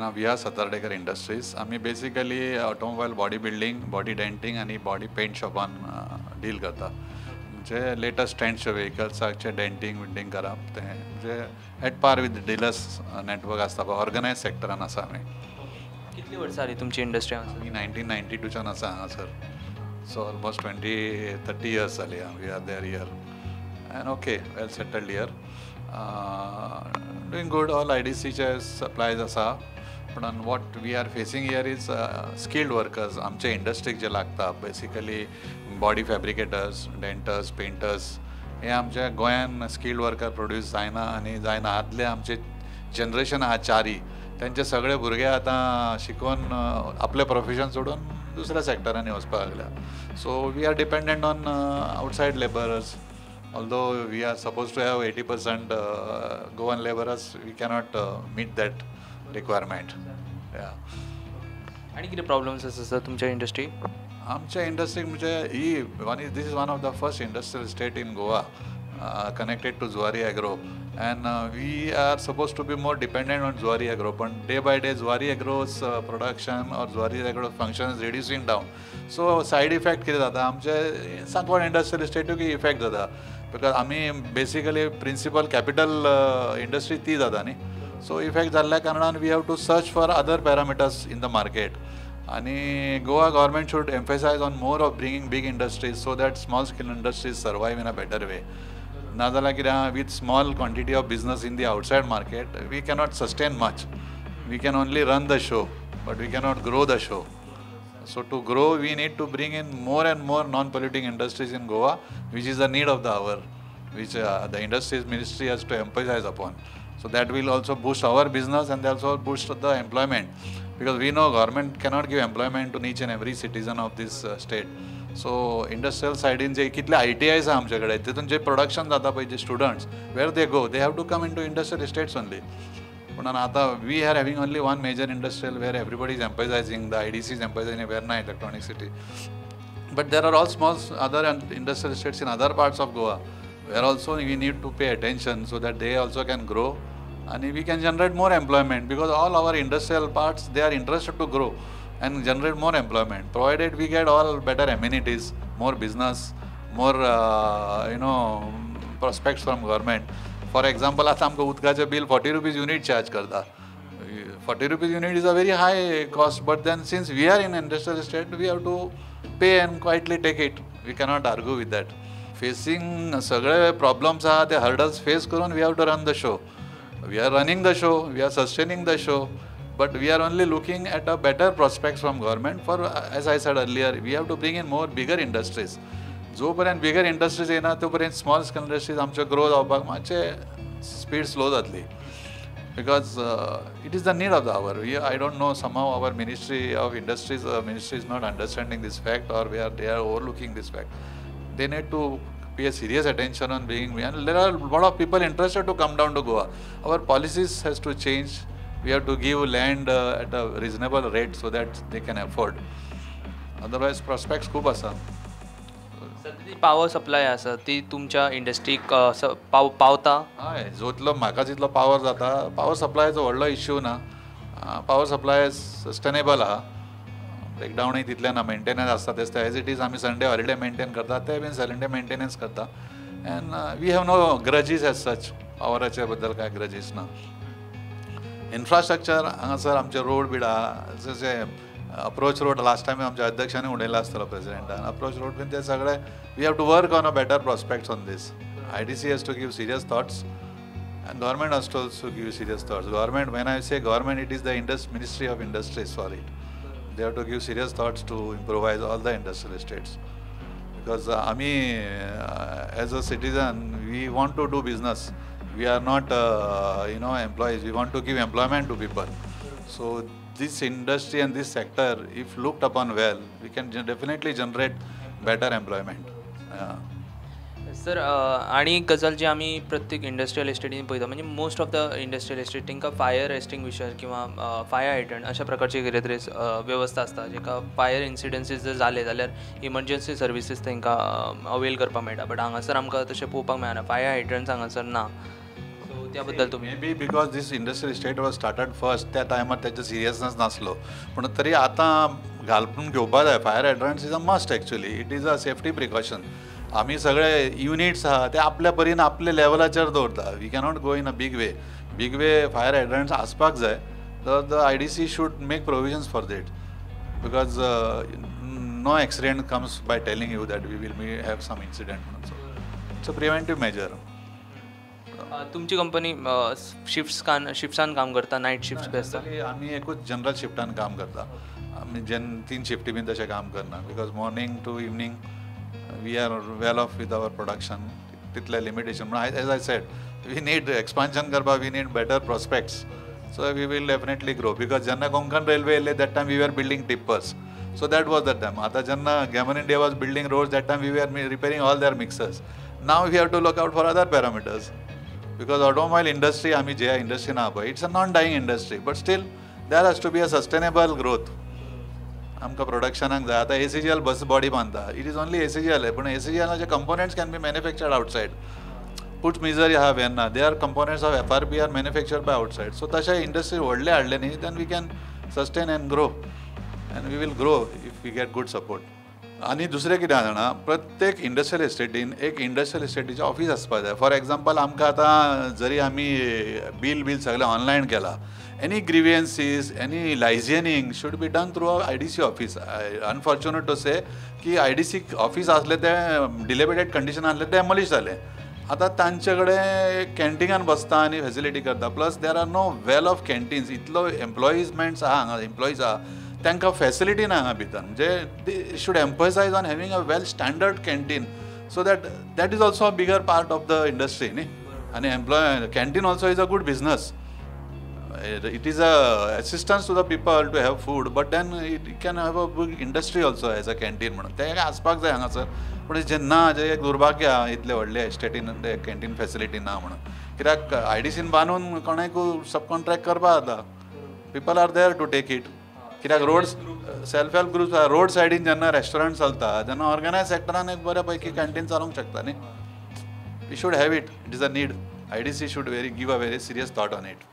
Organisation we are Satardekar industries. आम्ही basically automobile body building, body denting आणि body paint शॉपान deal करता. म्हणजे लेटस्ट ट्रेंड्सचे व्हेकल्साचे डेंटिंग विंटिंग करप ते म्हणजे at par with dealers network आसता पळय ऑर्गनायज सेक्टरान आसा आमी. कितली वर्सां जाली तुमची इंडस्ट्री? आमी 1992च्यान आसा हांगासर. सो ऑलमोस्ट 20-30 years जाली we are there here and okay well settled here. Doing good. All IDCचे सप्लायज आसा. पण what we are facing here is skilled workers. आमचे इंडस्ट्रीक जे लागता basically body fabricators, denters, painters हे आमच्या गोंयान स्किल्ड वर्कर प्रोड्यूस जायना आनी जायना. आदले आमचे जनरेशन आहा चारी त्यांचे सगळे भुरगे आतां शिकून आपले प्रोफेशन सोडून दुसऱ्या सेक्टरांनी वचपाक लागल्या. So we are dependent on outside labourers. Although we are suppose to have 80% Goan labourers, we cannot meet that requirement. आणि कितें प्रॉब्लम्स आसा तुमच्या इंडस्ट्री? आमच्या इंडस्ट्रीक म्हणजे this is one of the first industrial state in Goa connected to Zuari Agro, and we are supposed to be more dependent on Zuari Agro, but day by day Zuari Agro's production or Zuari Agro's function is reducing down. So side effect कितें जाता आमचे Sacoale Industrial Estate की effect जाता, because आमी basically principal capital industry ती जाता न्ही. So effect जाल्ल्या कारणान we have to search for other parameters in the market. आणि Goa government should emphasise on more of bringing big industries so that small scale industries survive in a better way. नाजाल्यार कितें with small quantity of business in the outside market we cannot sustain much. We can only run the show but we cannot grow the show. So to grow we need to bring in more and more non-polluting industries in Goa, which is the need of the hour, which the Industries Ministry has to emphasize upon. So that will also boost our business and also boost the employment, because we know government cannot give employment to each and every citizen of this state. So industrial side in जे कितले ITIs आहा आमच्याकडे तितून जे production जाता पळय जे students where they go they have to come in to industrial estates only. पण आतां we are having only one major industrial where everybody is emphasising the IDC is emphasising Verna electronic city. But there are all small other industrial estates in other parts of Goa where also we need to pay attention so that they also can grow and we can generate more employment, because all our industrial parts they are interested to grow and generate more employment, provided we get all better amenities, more business, more prospects from government. For example, आता आमकां उदकाचें bill 40 rupees unit charge करता. 40 rupees unit is a very high cost, but then since we are in industrial estate we have to pay and quietly take it. We cannot argue with that. Facing सगळे problems आहा ते hurdles face करून we have to run the show. We are running the show, we are sustaining the show, but we are only looking at a better prospects from government for, as I said earlier, we have to bring in more bigger industries. जोपर्यंत बिगर industries येना तोपर्यंत small scale industries आमचे grow जावपाक मातशे speed slow जातली, because it is the need of the hour. I don't know, somehow our Ministry of Industries ministry is not understanding this fact, or they are overlooking this fact. They need to pay a serious attention on being, and there are a lot of people interested to come down to Goa. Our policies has to change. We have to give land at a reasonable rate so that they can afford. Otherwise prospects खूप आसा. सध्या power supply आसा ती तुमच्या इंडस्ट्रीक पावता? हय, जोतलो म्हाका जितलो पावर जाता, पावर सप्लायचो व्हडलो इश्यू ना. पावर सप्लाय सस्टेनेबल आहा. ब्रेकडावनूय तितलें ना, मेंटेनन्स आसता तेच एज इट इज आमी संडे हॉलिडे मेंटेन करता, ते बीन संडे मेंटेनन्स करता. And we have no grudges as such. पावराचे बद्दल कांय ग्रजीस ना. इन्फ्रास्ट्रक्चर हांगासर आमचे रोड बीड आहा, जशे अप्रोच रोड लास्ट टायम आमच्या अध्यक्षांनी उडयला आसतलो प्रेसिडेंटान. अप्रोच रोड बीन ते सगळे we have to work on a better prospects on this. IDC has to give serious thoughts and government has to also give serious thoughts. Government, when I say government, it is the Ministry of Industries for it. They have to give serious thoughts to improvise all the industrial estates, because as a citizen we want to do business. We are not employees. We want to give employment to people. So this industry and this sector, if looked upon well, we can definitely generate better employment. Sir आणि गजाल जी आमी प्रत्येक industrial इस्टेटीन पळयता, म्हणजे most of the industrial estate तांकां fire extinguisher किंवा fire hydrant अशा प्रकारची कितें तरी वेवस्था आसता, जेका फायर इन्सिडंसीस जर जाले जाल्यार इमर्जन्सी सर्विसीस तांकां अवेल करपाक मेळटा. बट हांगासर आमकां तशें पळोवपाक मेळना, फायर हायड्रंट्स हांगासर ना. सो त्याबद्दल तुम्ही may be because this industrial estate was started first त्या टायमार त्याचं सिरियसनेस नासलो पूण तरी आतां घालून घेवपा जाय. Fire हायड्रंट्स is a must actually. It is a safety precaution. आमी सगळे युनिट्स आहा ते आपल्या परीन आपल्या लेवलाचेर दवरता. We cannot go in a big way fire hydrants आसपाक जाय. The IDC should make provisions for that because no accident comes by telling you that we will have some incident. So it's a preventive measure. तुमची company शिफ्ट्सान काम करता, night shifts B आसता? आमी एकूच general शिफ्टान काम करता. आमी 3 शिफ्टी बीन तशें काम करना because morning to evening we are well off with our production. तितले लिमिटेशन म्हणून as I said we need expansion करपाक we need better prospects. So we will definitely grow because Janna Konkan Railway that time we were building tippers. So that was the time. Ata Janna Gammon India was building roads. That time we were repairing all their mixers. Now we have to look out for other parameters because automobile industry, ami je industry na boy, it's a non-dying industry. But still there has to be a sustainable growth. आमकां प्रोडक्शनाक जाय. आतां ACGL बस body बांदता. It is only ACGL पूण ACGL components can be manufactured outside. Puts misery you have and their components of FRP are manufactured by outside. So तशें industry व्हडले हाडले न्ही then we can sustain and grow and we will grow if we get good support. आनी दुसरें कितें आसा जाणा प्रत्येक इंडस्ट्रियल इस्टेटीन एक इंडस्ट्रियल इस्टेटीचें ऑफिस आसपाक जाय. फॉर एग्जांपल आमकां आतां जरी आमी बील सगळें ऑनलायन केलां any grievances, any licensing should be done through our IDC office. Unfortunate to say की IDC ऑफिस आसले ते dilapidated condition आसले ते demolish जाले. आता तांचे कडेन कॅन्टिनान बसता आनी फॅसिलिटी करता. Plus there are no well of canteens. इतलो एम्प्लॉईजमेंट्स आहा हांगा एम्प्लॉईज आहा तांकां फॅसिलिटी ना हांगा भितर. म्हणजे they should emphasise on having a well standard canteen so that is also a bigger part of the industry न्ही. आनी canteen also is a good business. It is a assistance to the people to have food, but then it can have a big industry also as a canteen म्हणून ते आसपाक जाय हांगासर. पूण जे ना जे एक दुर्भाग्य आहा इतले व्हडले एस्टेटीन कॅन्टीन फॅसिलिटी ना म्हणून. कित्याक IDCन बांदून कोणाकूय सब कॉन्ट्रॅक्ट करपा जाता. People are there to take it. कित्याक roads self help groups road सायडीन जेन्ना रेस्टॉरंट चलता तेन्ना ऑर्गनायज सेक्टरान एक बऱ्या पैकी कॅन्टीन चालूंक शकता न्ही. We should have it. It is a need. IDC should give a very serious thought on it.